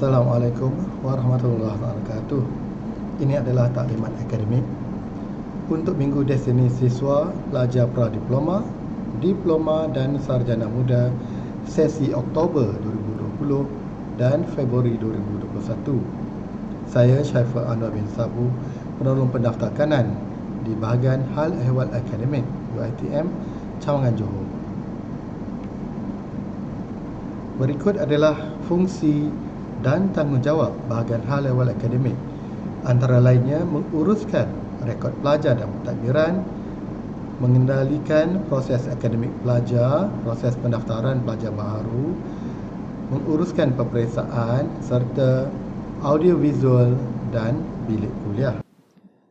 Assalamualaikum warahmatullahi wabarakatuh. Ini adalah taklimat akademik untuk minggu destinasi siswa pelajar pradiploma, diploma dan sarjana muda sesi Oktober 2020 dan Februari 2021. Saya Syaiful Anwar bin Sabu, penolong pendaftar kanan di bahagian Hal Ehwal Akademik UiTM Cawangan Johor. Berikut adalah fungsi dan tanggungjawab bahagian Hal Ehwal Akademik, antara lainnya menguruskan rekod pelajar dan pentadbiran, mengendalikan proses akademik pelajar, proses pendaftaran pelajar baru, menguruskan peperiksaan serta audiovisual dan bilik kuliah.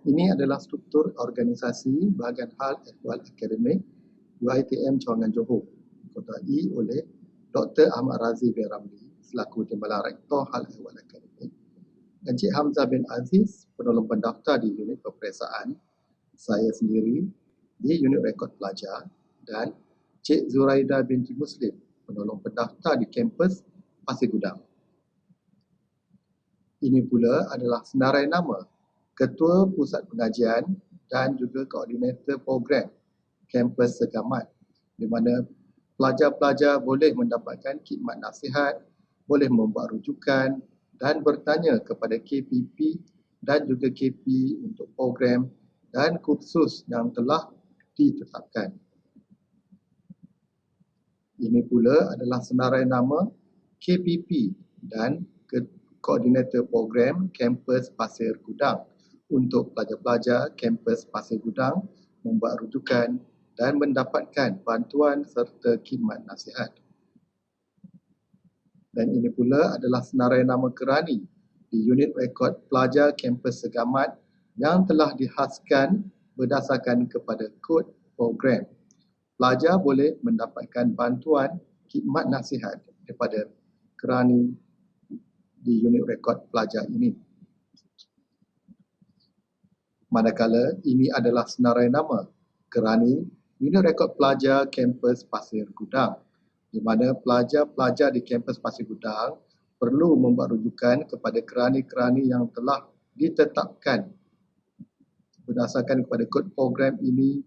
Ini adalah struktur organisasi bahagian Hal Ehwal Akademik UiTM Cawangan Johor, dikotai oleh Dr. Ahmad Razi bin Ramli selaku Timbalan Rektor Hal Ehwal Akademik, Encik Hamzah bin Aziz, penolong pendaftar di unit peperiksaan, saya sendiri di unit rekod pelajar, dan Cik Zuraida binti Muslim, penolong pendaftar di kampus Pasir Gudang. Ini pula adalah senarai nama Ketua Pusat Pengajian dan juga Koordinator Program Kampus Segamat, di mana pelajar-pelajar boleh mendapatkan khidmat nasihat, boleh membuat rujukan dan bertanya kepada KPP dan juga KP untuk program dan kursus yang telah ditetapkan. Ini pula adalah senarai nama KPP dan Koordinator Program Kampus Pasir Gudang untuk pelajar-pelajar Kampus Pasir Gudang membuat rujukan dan mendapatkan bantuan serta khidmat nasihat. Dan ini pula adalah senarai nama kerani di unit rekod pelajar kampus Segamat yang telah dihaskan berdasarkan kepada kod program. Pelajar boleh mendapatkan bantuan khidmat nasihat daripada kerani di unit rekod pelajar ini. Manakala ini adalah senarai nama kerani unit rekod pelajar kampus Pasir Gudang, di mana pelajar-pelajar di kampus Pasir Gudang perlu membuat rujukan kepada kerani-kerani yang telah ditetapkan berdasarkan kepada kod program ini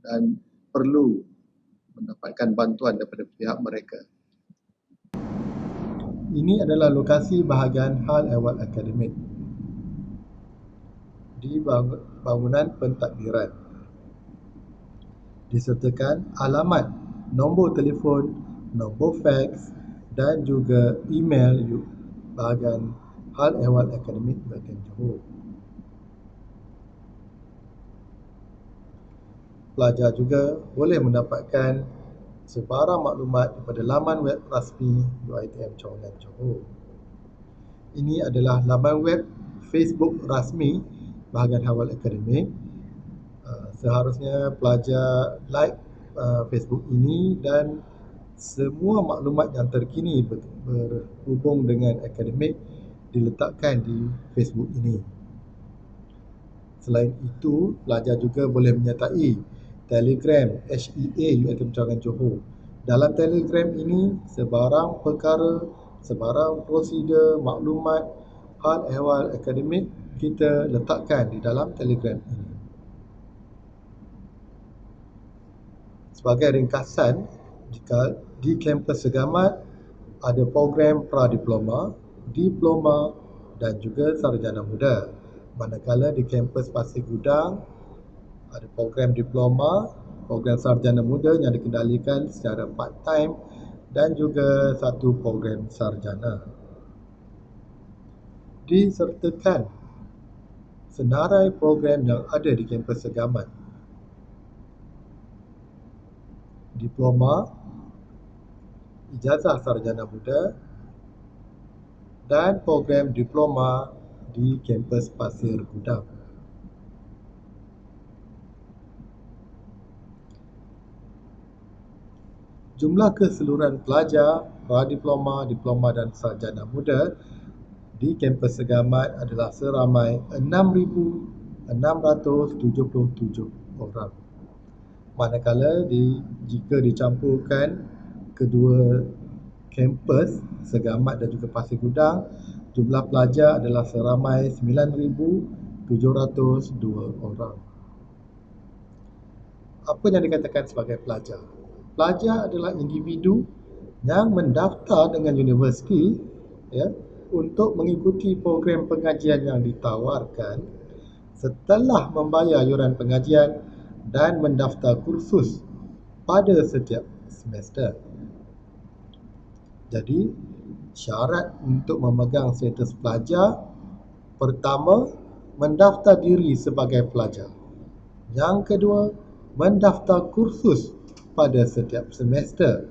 dan perlu mendapatkan bantuan daripada pihak mereka. Ini adalah lokasi bahagian Hal Ehwal Akademik di bangunan pentadbiran. Disertakan alamat, nombor telefon, nombor fax dan juga email bahagian Hal Ehwal Akademik bahagian Johor. Pelajar juga boleh mendapatkan sebarang maklumat daripada laman web rasmi UiTM Cawangan Johor. Ini adalah laman web Facebook rasmi bahagian Hal Ehwal Akademik. Seharusnya pelajar like Facebook ini dan semua maklumat yang terkini berhubung dengan akademik diletakkan di Facebook ini. Selain itu, pelajar juga boleh menyertai Telegram HEA UiTM Cawangan Johor. Dalam Telegram ini, sebarang perkara, sebarang prosedur, maklumat Hal Ehwal Akademik kita letakkan di dalam Telegram ini. Sebagai ringkasan, jika di kampus Segamat ada program pradiploma, diploma dan juga sarjana muda. Manakala di kampus Pasir Gudang ada program diploma, program sarjana muda yang dikendalikan secara part-time dan juga satu program sarjana. Disertakan senarai program yang ada di kampus Segamat. Diploma, ijazah sarjana muda dan program diploma di kampus Pasir Gudang. Jumlah keseluruhan pelajar pradiploma, diploma dan sarjana muda di kampus Segamat adalah seramai 6,677 orang. Manakala jika dicampurkan kedua kampus Segamat dan juga Pasir Gudang, jumlah pelajar adalah seramai 9,702 orang. Apa yang dikatakan sebagai pelajar? Pelajar adalah individu yang mendaftar dengan universiti, ya, untuk mengikuti program pengajian yang ditawarkan setelah membayar yuran pengajian dan mendaftar kursus pada setiap semester. Jadi, syarat untuk memegang status pelajar, pertama, mendaftar diri sebagai pelajar. Yang kedua, mendaftar kursus pada setiap semester.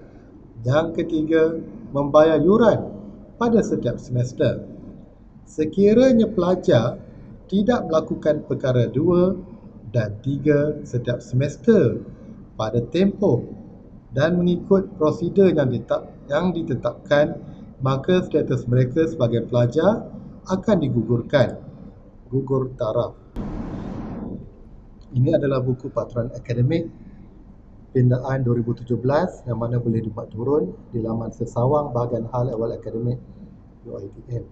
Yang ketiga, membayar yuran pada setiap semester. Sekiranya pelajar tidak melakukan perkara 2 dan 3 setiap semester pada tempoh dan mengikut prosedur yang ditetapkan, maka status mereka sebagai pelajar akan digugurkan, gugur taraf. Ini adalah buku Peraturan Akademik Pindaan 2017 yang mana boleh dibuat turun di laman sesawang bahagian hal ehwal akademik UiTM.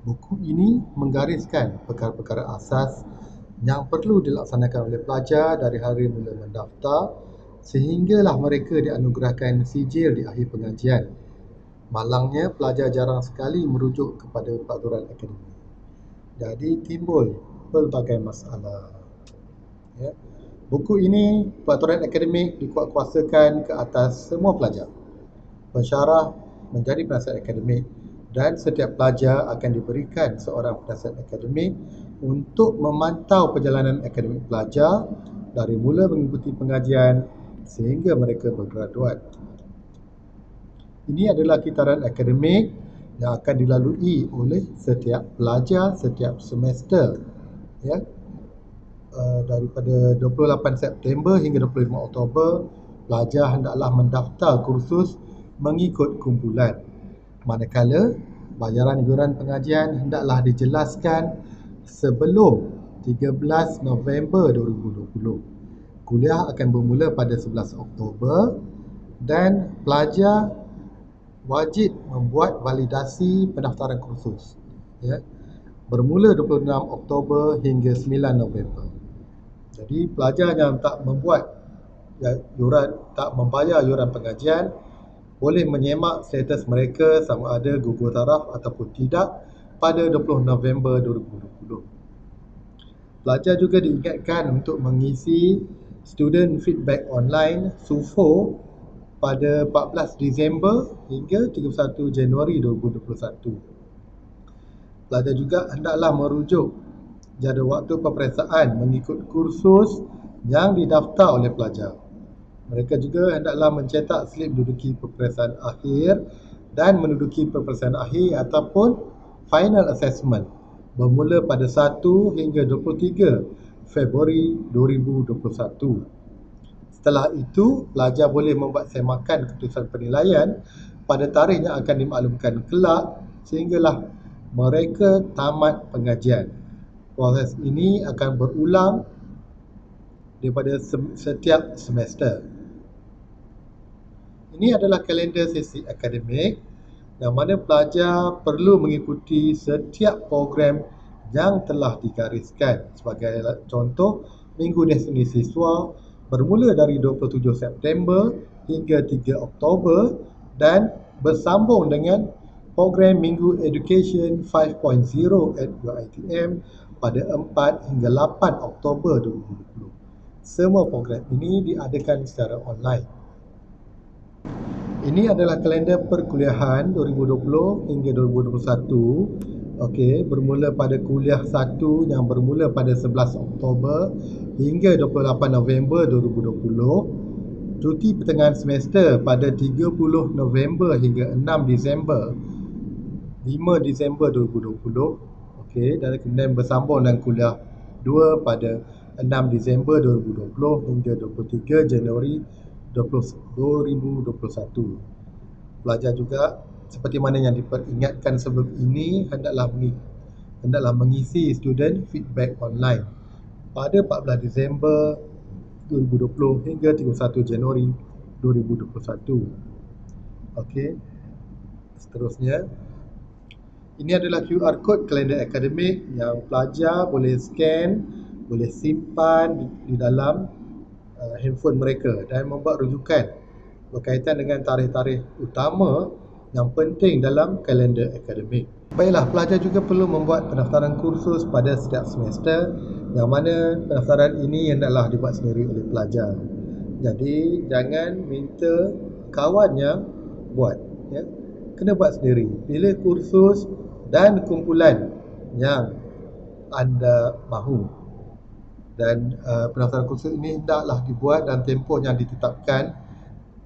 Buku ini menggariskan perkara-perkara asas yang perlu dilaksanakan oleh pelajar dari hari mula mendaftar sehinggalah mereka dianugerahkan sijil di akhir pengajian. Malangnya, pelajar jarang sekali merujuk kepada peraturan akademik. Jadi timbul pelbagai masalah. Ya. Buku ini, peraturan akademik, dikuatkuasakan ke atas semua pelajar. Pensyarah menjadi penasihat akademik dan setiap pelajar akan diberikan seorang penasihat akademik untuk memantau perjalanan akademik pelajar dari mula mengikuti pengajian sehingga mereka bergraduat. Ini adalah kitaran akademik yang akan dilalui oleh setiap pelajar setiap semester. Ya. Daripada 28 September hingga 25 Oktober, pelajar hendaklah mendaftar kursus mengikut kumpulan. Manakala, bayaran yuran pengajian hendaklah dijelaskan sebelum 13 November 2020. Kuliah akan bermula pada 11 Oktober dan pelajar wajib membuat validasi pendaftaran kursus, ya, bermula 26 Oktober hingga 9 November. Jadi pelajar yang tak membayar yuran pengajian boleh menyemak status mereka sama ada gugur taraf ataupun tidak pada 20 November 2020. Pelajar juga diingatkan untuk mengisi Student Feedback Online SUFO pada 14 Disember hingga 31 Januari 2021. Pelajar juga hendaklah merujuk jadual waktu peperiksaan mengikut kursus yang didaftar oleh pelajar. Mereka juga hendaklah mencetak slip menduduki peperiksaan akhir dan menduduki peperiksaan akhir ataupun final assessment bermula pada 1 hingga 23 Februari 2021. Setelah itu, pelajar boleh membuat semakan keputusan penilaian pada tarikh yang akan dimaklumkan kelak sehinggalah mereka tamat pengajian. Proses ini akan berulang daripada setiap semester. Ini adalah kalender sesi akademik yang mana pelajar perlu mengikuti setiap program yang telah digariskan. Sebagai contoh, Minggu Destinasi Siswa bermula dari 27 September hingga 3 Oktober dan bersambung dengan program Minggu Education 5.0 at UiTM pada 4 hingga 8 Oktober 2020. Semua program ini diadakan secara online. Ini adalah kalender perkuliahan 2020 hingga 2021. Okey, bermula pada kuliah 1 yang bermula pada 11 Oktober hingga 28 November 2020. Cuti pertengahan semester pada 30 November hingga 6 Disember 5 Disember 2020. Okey, dan kemudian bersambung dengan kuliah 2 pada 6 Disember 2020 hingga 23 Januari 2021. Pelajar juga seperti mana yang diperingatkan sebelum ini hendaklah mengisi student feedback online pada 14 Disember 2020 hingga 31 Januari 2021. Okey, seterusnya. Ini adalah QR code kalender akademik yang pelajar boleh scan, boleh simpan di dalam handphone mereka dan membuat rujukan berkaitan dengan tarikh-tarikh utama yang penting dalam kalender akademik. Baiklah, pelajar juga perlu membuat pendaftaran kursus pada setiap semester yang mana pendaftaran ini hendaklah dibuat sendiri oleh pelajar. Jadi, jangan minta kawan yang buat, ya. Kena buat sendiri. Pilih kursus dan kumpulan yang anda mahu. Dan pendaftaran kursus ini hendaklah dibuat dalam tempoh yang ditetapkan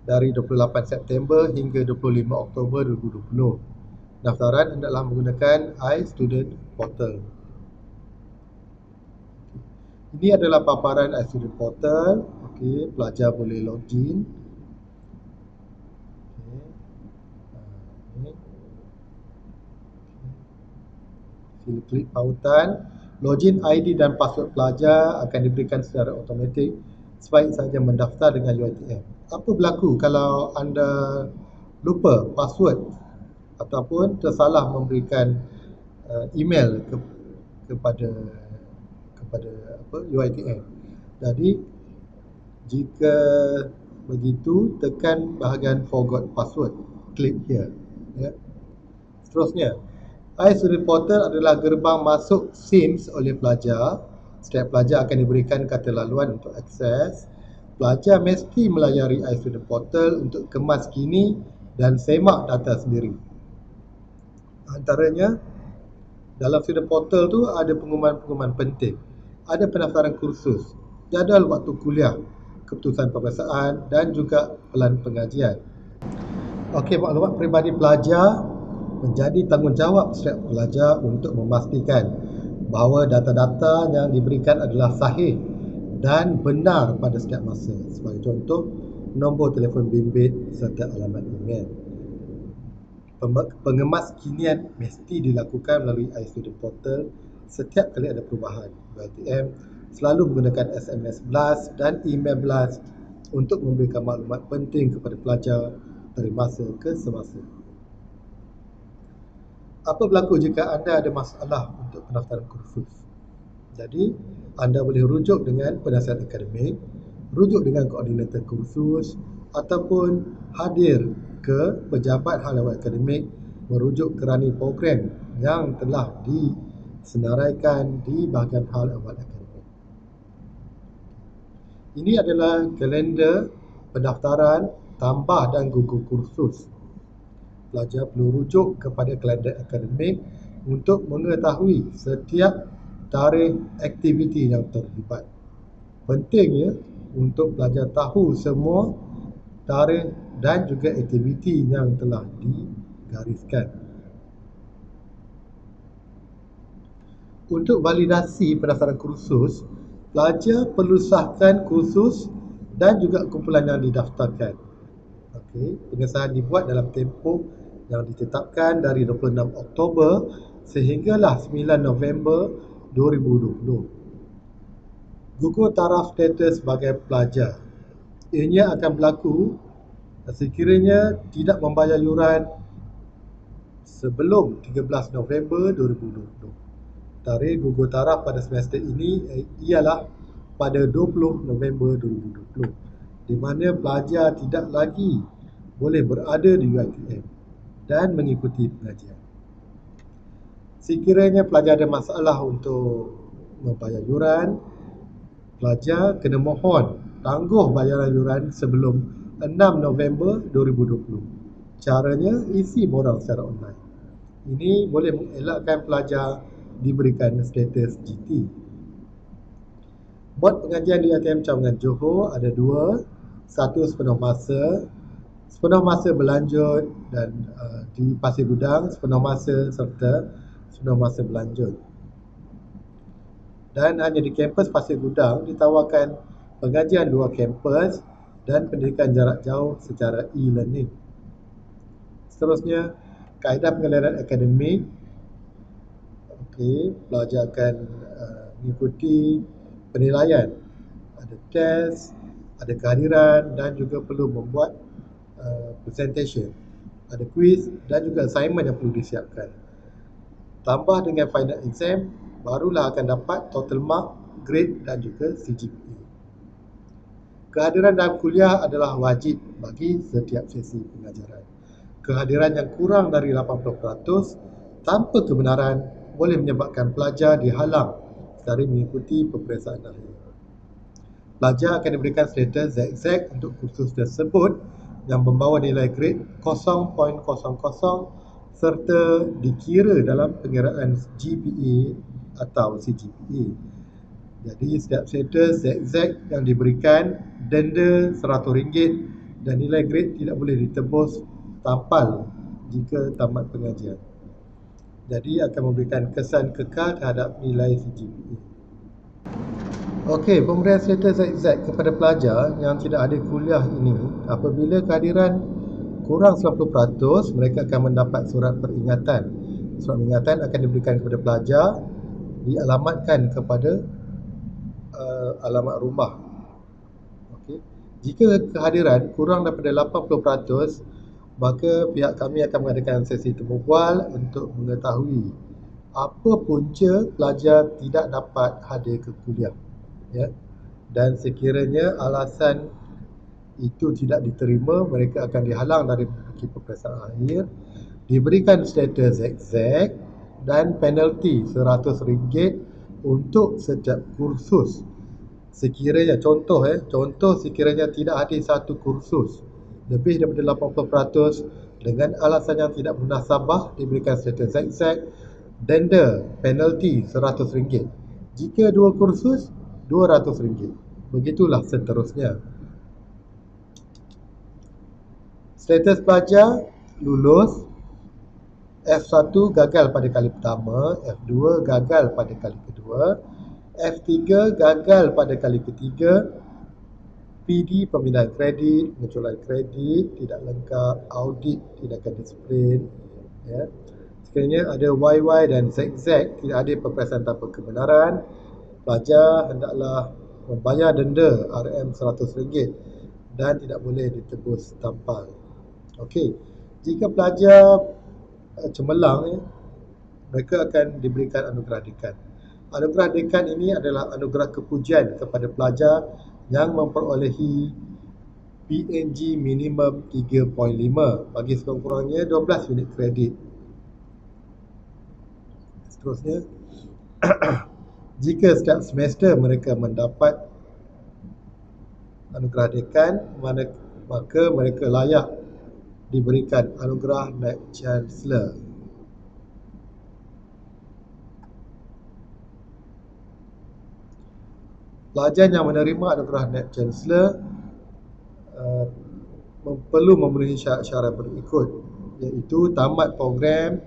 dari 28 September hingga 25 Oktober 2020. Pendaftaran hendaklah menggunakan iStudent Portal. Ini adalah paparan iStudent Portal. Okey, pelajar boleh login. Sila klik pautan. Login ID dan password pelajar akan diberikan secara automatik sebaik sahaja mendaftar dengan UiTM. Apa berlaku kalau anda lupa password ataupun tersalah memberikan email kepada UiTM? Jadi jika begitu, tekan bahagian forgot password. Klik here, ya. Seterusnya, iStudent Portal adalah gerbang masuk SIMS oleh pelajar. Setiap pelajar akan diberikan kata laluan untuk akses. Pelajar mesti melayari iStudent Portal untuk kemas kini dan semak data sendiri. Antaranya, dalam Student Portal tu ada pengumuman-pengumuman penting. Ada pendaftaran kursus, jadual waktu kuliah, keputusan peperiksaan dan juga pelan pengajian. Okey, maklumat peribadi pelajar menjadi tanggungjawab setiap pelajar untuk memastikan bahawa data-data yang diberikan adalah sahih dan benar pada setiap masa. Sebagai contoh, nombor telefon bimbit serta alamat email. Pengemaskinian mesti dilakukan melalui iStudent Portal setiap kali ada perubahan. UiTM selalu menggunakan SMS blast dan email blast untuk memberikan maklumat penting kepada pelajar dari masa ke semasa. Apa berlaku jika anda ada masalah untuk pendaftaran kursus? Jadi, anda boleh rujuk dengan penasihat akademik, rujuk dengan koordinator kursus ataupun hadir ke pejabat hal ehwal akademik merujuk kerana program yang telah disenaraikan di bahagian hal ehwal akademik. Ini adalah kalender pendaftaran tambah dan gugur kursus. Pelajar perlu rujuk kepada kalender akademik untuk mengetahui setiap tarikh aktiviti yang terlibat. Pentingnya untuk pelajar tahu semua tarikh dan juga aktiviti yang telah digariskan. Untuk validasi pendaftaran kursus, pelajar perlu sahkan kursus dan juga kumpulan yang didaftarkan. Okey, pengesahan dibuat dalam tempoh yang ditetapkan dari 26 Oktober sehinggalah 9 November 2020. Gugur taraf status sebagai pelajar. Ianya akan berlaku sekiranya tidak membayar yuran sebelum 13 November 2020. Tarikh gugur taraf pada semester ini ialah pada 20 November 2020, di mana pelajar tidak lagi boleh berada di UiTM dan mengikuti pengajian. Sekiranya pelajar ada masalah untuk membayar yuran, pelajar kena mohon tangguh bayaran yuran sebelum 6 November 2020. Caranya, isi borang secara online. Ini boleh mengelakkan pelajar diberikan status GT. Bot pengajian di UiTM Cawangan Johor ada dua. Satu sepenuh masa berlanjut dan di Pasir Gudang sepenuh masa serta sepenuh masa berlanjut. Dan hanya di kampus Pasir Gudang ditawarkan pengajian dua kampus dan pendidikan jarak jauh secara e-learning. Seterusnya, kaedah pengaliran akademik. Okey, pelajar akan mengikuti penilaian. Ada test, ada kehadiran dan juga perlu membuat presentation. ada quiz dan juga assignment yang perlu disiapkan. Tambah dengan final exam, barulah akan dapat total mark, grade dan juga CGPA. Kehadiran dalam kuliah adalah wajib bagi setiap sesi pengajaran. Kehadiran yang kurang dari 80% tanpa kebenaran boleh menyebabkan pelajar dihalang dari mengikuti peperiksaan akhir. Pelajar akan diberikan status ZZ untuk kursus tersebut yang membawa nilai grade 0.00 serta dikira dalam pengiraan GPA atau CGPA. Jadi setiap status ZZ yang diberikan denda RM100 dan nilai grade tidak boleh ditebus tampal jika tamat pengajian. Jadi akan memberikan kesan kekal terhadap nilai CGPA. Okey, pemberian status ZZ kepada pelajar yang tidak ada kuliah ini, apabila kehadiran kurang 90%, mereka akan mendapat surat peringatan. Surat peringatan akan diberikan kepada pelajar, dialamatkan kepada alamat rumah. Okey. Jika kehadiran kurang daripada 80%, maka pihak kami akan mengadakan sesi temu bual untuk mengetahui apa punca pelajar tidak dapat hadir ke kuliah. Ya. Dan sekiranya alasan itu tidak diterima, mereka akan dihalang dari memasuki peperiksaan akhir, diberikan status ZZ dan penalti RM100 untuk setiap kursus. Sekiranya contoh sekiranya tidak hadir satu kursus lebih daripada 80% dengan alasan yang tidak munasabah, diberikan status ZZ, denda penalti RM100. Jika dua kursus, RM200. Begitulah seterusnya. Status pelajar lulus, F1 gagal pada kali pertama, F2 gagal pada kali kedua, F3 gagal pada kali ketiga, PD pembinaan kredit, pengecualian kredit tidak lengkap, audit tindakan disiplin. Ya. Sekiranya ada YY dan ZZ tidak ada peperiksaan tanpa kebenaran, pelajar hendaklah membayar denda RM100 dan tidak boleh ditebus tampal. Okey, jika pelajar cemerlang, mereka akan diberikan anugerah dekan. Anugerah dekan ini adalah anugerah kepujian kepada pelajar yang memperolehi PNG minimum 3.5 bagi sekurang-kurangnya 12 unit kredit. Seterusnya, jika setiap semester mereka mendapat anugerah dekan, maka mereka layak diberikan anugerah Naib Chancellor. Pelajar yang menerima anugerah Naib Chancellor perlu memenuhi syarat-syarat berikut, iaitu tamat program,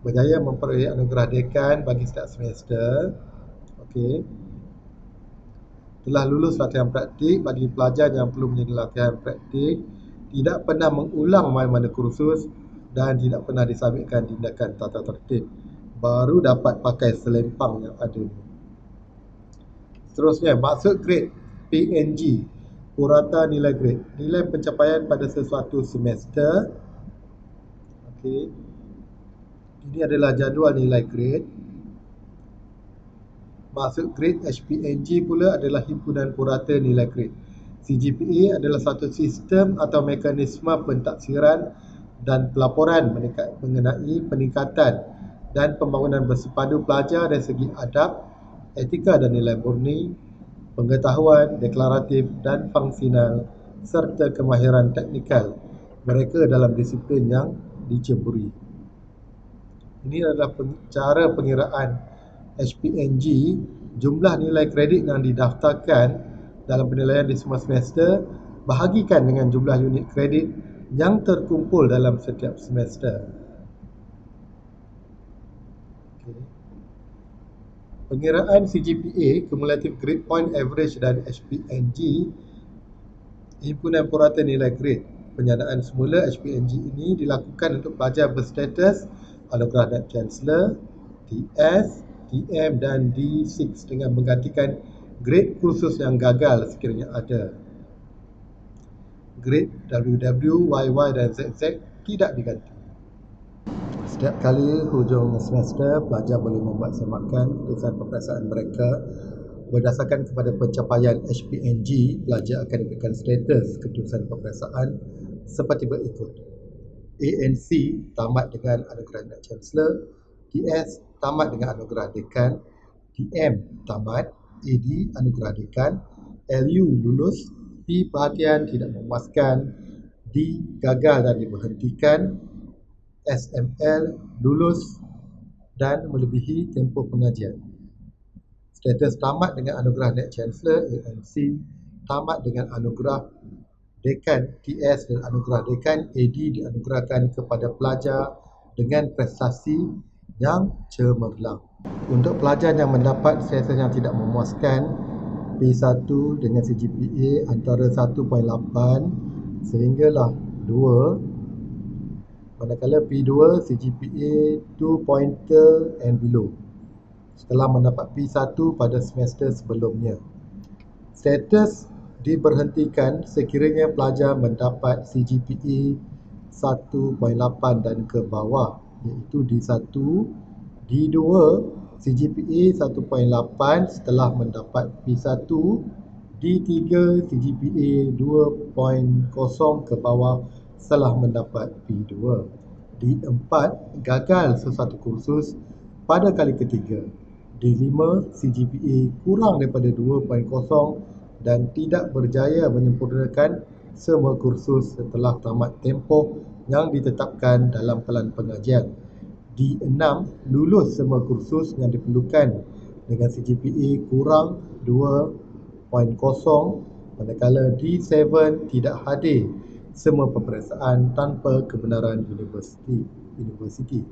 berjaya memperoleh anugerah dekan bagi setiap semester. Okey. Telah lulus latihan praktik bagi pelajar yang perlu menjadi latihan praktik, tidak pernah mengulang mana-mana kursus dan tidak pernah disabitkan tindakan tata tertib, baru dapat pakai selempang yang ada. Seterusnya, maksud grade PNG, purata nilai grade, nilai pencapaian pada sesuatu semester. Okey. Ini adalah jadual nilai grade. Maksud grade HPNG pula adalah himpunan purata nilai grade. CGPA adalah satu sistem atau mekanisme pentaksiran dan pelaporan mengenai peningkatan dan pembangunan bersepadu pelajar dari segi adab, etika dan nilai murni, pengetahuan, deklaratif dan fungsional serta kemahiran teknikal mereka dalam disiplin yang diceburi. Ini adalah cara pengiraan HPNG, jumlah nilai kredit yang didaftarkan dalam penilaian di semua semester bahagikan dengan jumlah unit kredit yang terkumpul dalam setiap semester. Okay. Pengiraan CGPA, Cumulative Grade Point Average dan HPNG, himpunan purata nilai grade. Penyandaan semula HPNG ini dilakukan untuk pelajar berstatus anugerah Naib Chancellor, TS, TM dan D6 dengan menggantikan grade kursus yang gagal sekiranya ada. Grade WW, YY dan ZZ tidak diganti. Setiap kali hujung semester, pelajar boleh membuat semakan keputusan peperiksaan mereka. Berdasarkan kepada pencapaian HPNG, pelajar akan diberikan status keputusan peperiksaan seperti berikut. ANC tamat dengan anugerah Net Chancellor, TS tamat dengan anugerah Dekan, TM tamat, AD anugerah Dekan, LU lulus, P perhatian tidak memuaskan, D gagal dan diberhentikan, SML lulus dan melebihi tempoh pengajian. Status tamat dengan anugerah Net Chancellor, ANC tamat dengan anugerah Dekan, TS dan anugerah Dekan, AD dianugerahkan kepada pelajar dengan prestasi yang cemerlang. Untuk pelajar yang mendapat status yang tidak memuaskan, P1 dengan CGPA antara 1.8 sehinggalah 2, manakala P2 CGPA 2 pointer and below setelah mendapat P1 pada semester sebelumnya. Status diberhentikan sekiranya pelajar mendapat CGPA 1.8 dan ke bawah, iaitu D1, D2 CGPA 1.8 setelah mendapat P1, D3 CGPA 2.0 ke bawah setelah mendapat P2, D4 gagal sesuatu kursus pada kali ketiga, D5 CGPA kurang daripada 2.0 dan tidak berjaya menyempurnakan semua kursus setelah tamat tempoh yang ditetapkan dalam pelan pengajian. D6 lulus semua kursus yang diperlukan dengan CGPA kurang 2.0, manakala D7 tidak hadir semua peperiksaan tanpa kebenaran universiti.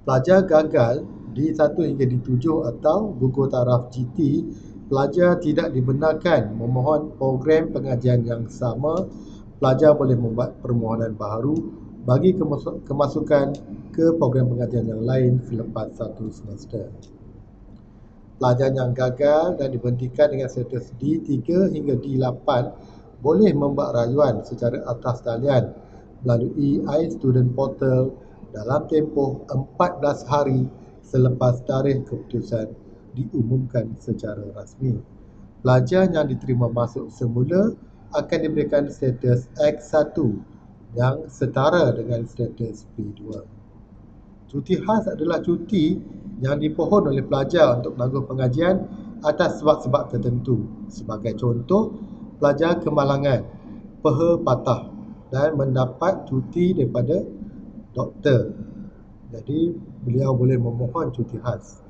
Pelajar gagal D1 hingga D7 atau gugur taraf GT, pelajar tidak dibenarkan memohon program pengajian yang sama. Pelajar boleh membuat permohonan baharu bagi kemasukan ke program pengajian yang lain selepas satu semester. Pelajar yang gagal dan diberhentikan dengan status D3 hingga D8 boleh membuat rayuan secara atas talian melalui iStudent Portal dalam tempoh 14 hari selepas tarikh keputusan diumumkan secara rasmi. Pelajar yang diterima masuk semula akan diberikan status X1 yang setara dengan status P2. Cuti khas adalah cuti yang dipohon oleh pelajar untuk menangguh pengajian atas sebab-sebab tertentu. Sebagai contoh, pelajar kemalangan, peha patah dan mendapat cuti daripada doktor. Jadi, beliau boleh memohon cuti khas.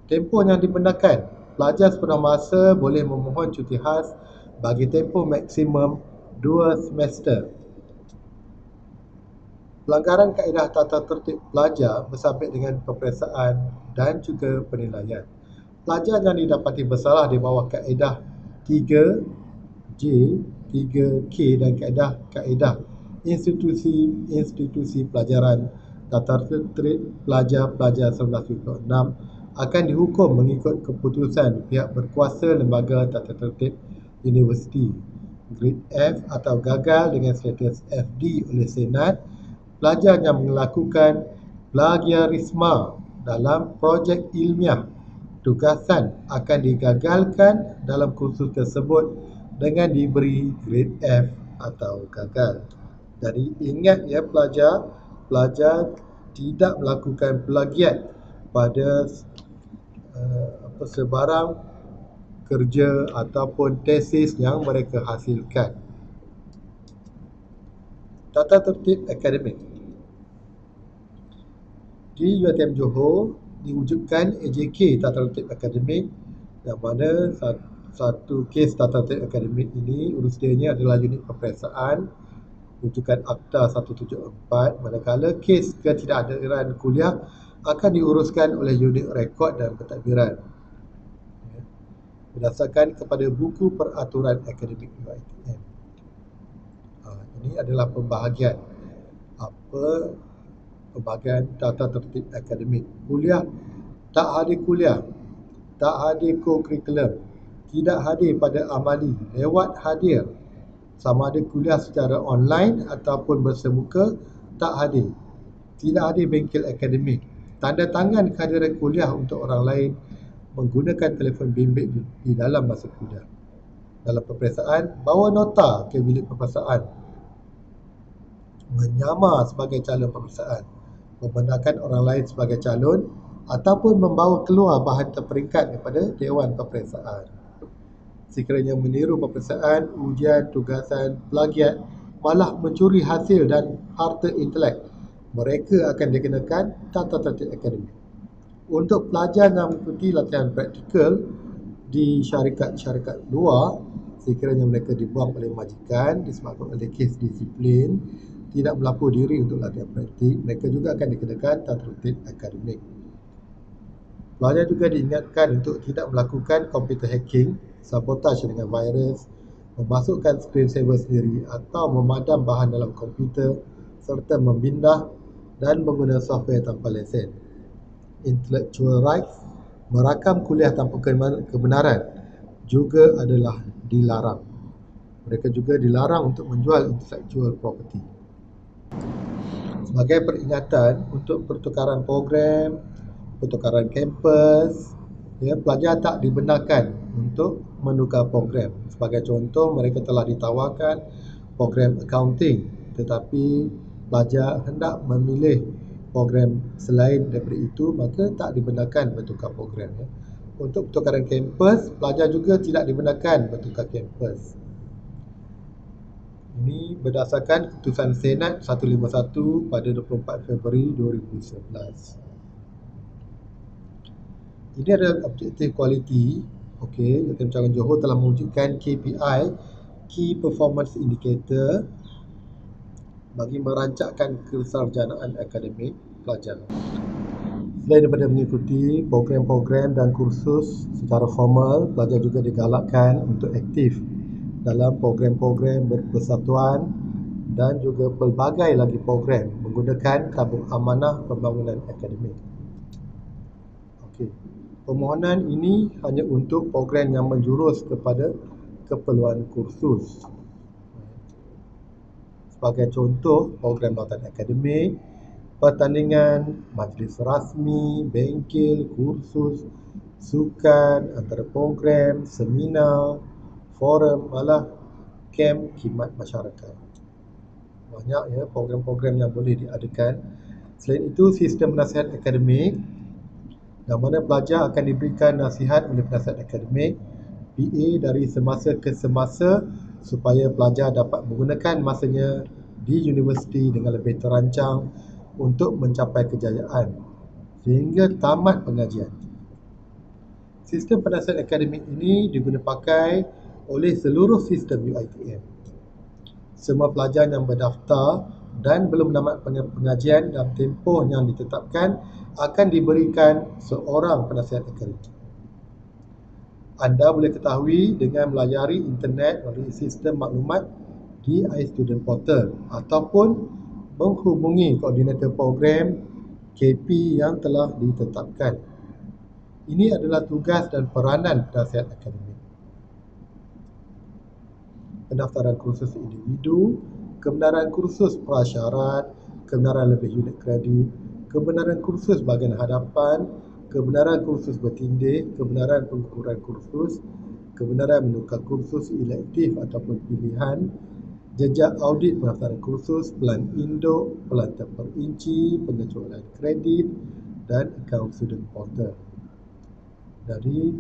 Tempoh yang dibenarkan, pelajar sepenuh masa boleh memohon cuti khas bagi tempoh maksimum 2 semester. Pelanggaran kaedah tata tertib pelajar bersabit dengan peperiksaan dan juga penilaian. Pelajar yang didapati bersalah di bawah kaedah 3J, 3K dan kaedah institusi pelajaran tata tertib pelajar 1976 akan dihukum mengikut keputusan pihak berkuasa lembaga tata tertib universiti. Grade F atau gagal dengan status FD oleh Senat. Pelajar yang melakukan plagiarisme dalam projek ilmiah tugasan akan digagalkan dalam kursus tersebut dengan diberi grade F atau gagal. Jadi ingat ya pelajar tidak melakukan plagiat pada sebarang kerja ataupun tesis yang mereka hasilkan. Tata tertib akademik. Di UiTM Johor diwujudkan AJK Tata Tertib Akademik, yang mana satu kes tata tertib akademik ini urusdianya adalah unit peperiksaan rujukan Akta 174, manakala kes ketidakhadiran kuliah akan diuruskan oleh unit rekod dan pentadbiran berdasarkan kepada buku peraturan akademik UiTM. Ini adalah pembahagian tata tertib akademik. Kuliah, tak hadir co-curriculum, tidak hadir pada amali, lewat hadir Sama ada kuliah secara online ataupun bersemuka, tak hadir. Tidak ada bengkel akademik. Tanda tangan kehadiran kuliah untuk orang lain menggunakan telefon bimbit di dalam masa kuliah. Dalam peperiksaan, bawa nota ke bilik peperiksaan. Menyamar sebagai calon peperiksaan. Membenarkan orang lain sebagai calon ataupun membawa keluar bahan terperingkat daripada Dewan Peperiksaan. Sekiranya meniru peperiksaan, ujian, tugasan, plagiat, malah mencuri hasil dan harta intelek, mereka akan dikenakan tata tertib akademik. Untuk pelajar yang mengikuti latihan praktikal di syarikat-syarikat luar, sekiranya mereka dibuang oleh majikan disebabkan oleh kes disiplin, tidak melaku diri untuk latihan praktik, mereka juga akan dikenakan tata tertib akademik. Pelajar juga diingatkan untuk tidak melakukan komputer hacking, sabotaj dengan virus, memasukkan screensaver sendiri atau memadam bahan dalam komputer serta membindah dan menggunakan software tanpa lesen. Intellectual rights, merakam kuliah tanpa kebenaran juga adalah dilarang. Mereka juga dilarang untuk menjual intellectual property. Sebagai peringatan untuk pertukaran program, pertukaran kampus, pelajar tak dibenarkan untuk menukar program. Sebagai contoh, mereka telah ditawarkan program accounting, tetapi pelajar hendak memilih program selain daripada itu, maka tak dibenarkan bertukar program. Untuk pertukaran kampus, pelajar juga tidak dibenarkan bertukar kampus. Ini berdasarkan keputusan Senat 151 pada 24 Februari 2011. Ini adalah objektif kualiti. Okey, Jabatan Pencawangan Johor telah mewujudkan KPI, Key Performance Indicator, bagi merancangkan kesarjanaan akademik pelajar. Selain daripada mengikuti program-program dan kursus secara formal, pelajar juga digalakkan untuk aktif dalam program-program berpersatuan dan juga pelbagai lagi program menggunakan tabung amanah pembangunan akademik. Okey. Permohonan ini hanya untuk program yang menjurus kepada keperluan kursus. Sebagai contoh, program lautan akademik, pertandingan, majlis rasmi, bengkel, kursus, sukan, antara program, seminar, forum, malah kem khidmat masyarakat. Banyak program-program yang boleh diadakan. Selain itu, sistem nasihat akademik, yang mana pelajar akan diberikan nasihat oleh penasihat akademik PA dari semasa ke semasa supaya pelajar dapat menggunakan masanya di universiti dengan lebih terancang untuk mencapai kejayaan sehingga tamat pengajian. Sistem penasihat akademik ini diguna pakai oleh seluruh sistem UiTM. Semua pelajar yang berdaftar dan belum menamat pengajian dalam tempoh yang ditetapkan akan diberikan seorang penasihat akademik. Anda boleh ketahui dengan melayari internet melalui sistem maklumat di iStudent Portal ataupun menghubungi koordinator program KP yang telah ditetapkan. Ini adalah tugas dan peranan penasihat akademik. Pendaftaran kursus individu, kebenaran kursus prasyarat, kebenaran lebih unit kredit, kebenaran kursus bahagian hadapan, kebenaran kursus bertindih, kebenaran pengukuran kursus, kebenaran menukar kursus elektif ataupun pilihan, jejak audit pendaftaran kursus, pelan induk, pelan terperinci, pengecualian kredit dan akaun student portal. Dari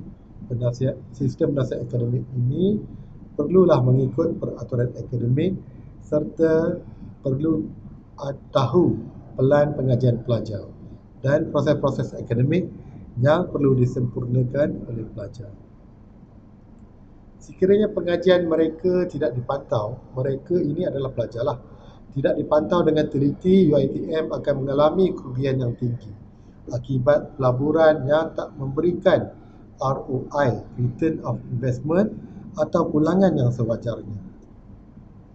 sistem penasihat akademik ini perlulah mengikut peraturan akademik serta perlu tahu pelan pengajian pelajar dan proses-proses akademik yang perlu disempurnakan oleh pelajar. Sekiranya pengajian mereka tidak dipantau, mereka ini adalah pelajarlah, tidak dipantau dengan teliti, UiTM akan mengalami kerugian yang tinggi akibat pelaburan yang tak memberikan ROI, Return of Investment, atau pulangan yang sewajarnya.